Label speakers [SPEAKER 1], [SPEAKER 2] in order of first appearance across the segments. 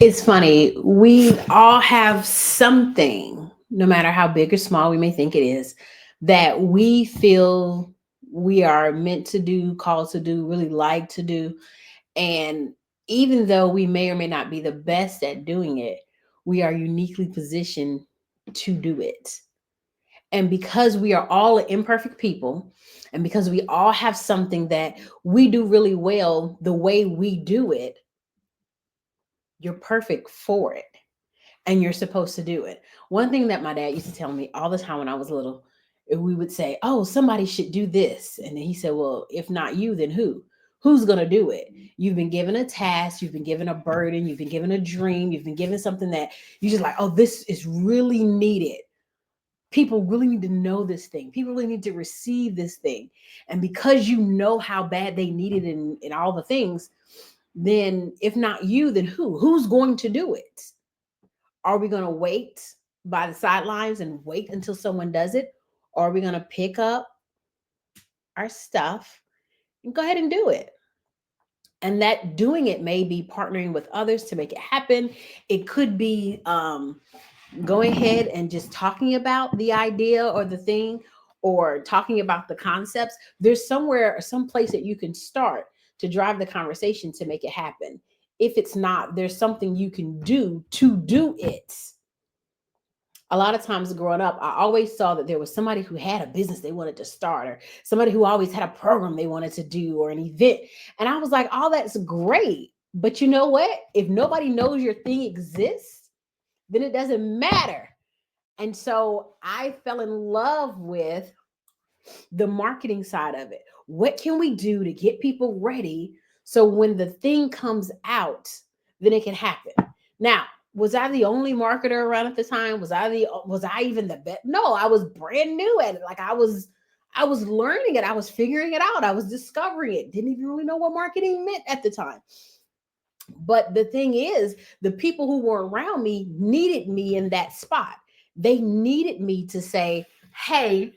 [SPEAKER 1] It's funny. We all have something, no matter how big or small we may think it is, that we feel we are meant to do, called to do, really like to do. And even though we may or may not be the best at doing it, we are uniquely positioned to do it. And because we are all imperfect people, and because we all have something that we do really well, the way we do it, you're perfect for it and you're supposed to do it. One thing that my dad used to tell me all the time when I was little, we would say, "Oh, somebody should do this." And then he said, "Well, if not you, then who? Who's going to do it? You've been given a task, you've been given a burden, you've been given a dream, you've been given something that you just like, oh, this is really needed. People really need to know this thing. People really need to receive this thing. And because you know how bad they need it in all the things, then if not you, then who? Who's going to do it? Are we going to wait by the sidelines and wait until someone does it? Or are we going to pick up our stuff and go ahead and do it? And that doing it may be partnering with others to make it happen. It could be going ahead and just talking about the idea or the thing, or talking about the concepts. There's somewhere or some place that you can start to drive the conversation to make it happen. If it's not, there's something you can do to do it. A lot of times growing up, I always saw that there was somebody who had a business they wanted to start, or somebody who always had a program they wanted to do, or an event. And I was like, all that's great. But you know what? If nobody knows your thing exists, then it doesn't matter. And so I fell in love with the marketing side of it. What can we do to get people ready so when the thing comes out, then it can happen? Now, was I the only marketer around at the time? Was I even the best? No, I was brand new at it. Like I was learning it. I was figuring it out. I was discovering it. Didn't even really know what marketing meant at the time. But the thing is, the people who were around me needed me in that spot. They needed me to say, hey,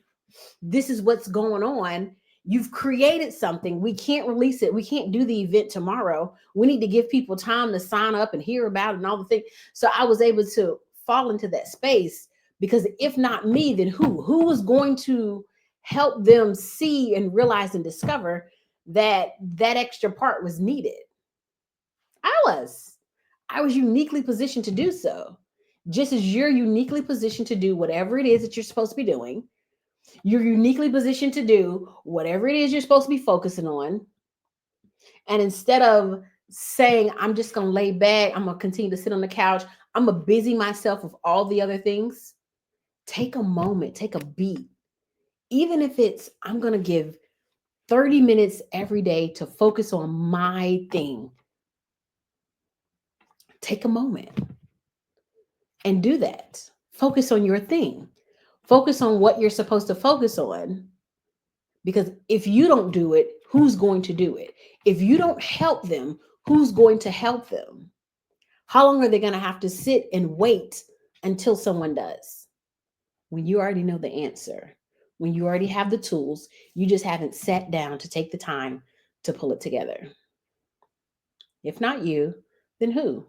[SPEAKER 1] this is what's going on. You've created something. We can't release it. We can't do the event tomorrow. We need to give people time to sign up and hear about it and all the things. So I was able to fall into that space, because if not me, then who? Who was going to help them see and realize and discover that that extra part was needed? I was. I was uniquely positioned to do so. Just as you're uniquely positioned to do whatever it is that you're supposed to be doing, you're uniquely positioned to do whatever it is you're supposed to be focusing on. And instead of saying, I'm just going to lay back, I'm going to continue to sit on the couch, I'm going to busy myself with all the other things, take a moment, take a beat. Even if it's, I'm going to give 30 minutes every day to focus on my thing, take a moment and do that. Focus on your thing. Focus on what you're supposed to focus on. Because if you don't do it, who's going to do it? If you don't help them, who's going to help them? How long are they going to have to sit and wait until someone does? When you already know the answer, when you already have the tools, you just haven't sat down to take the time to pull it together. If not you, then who?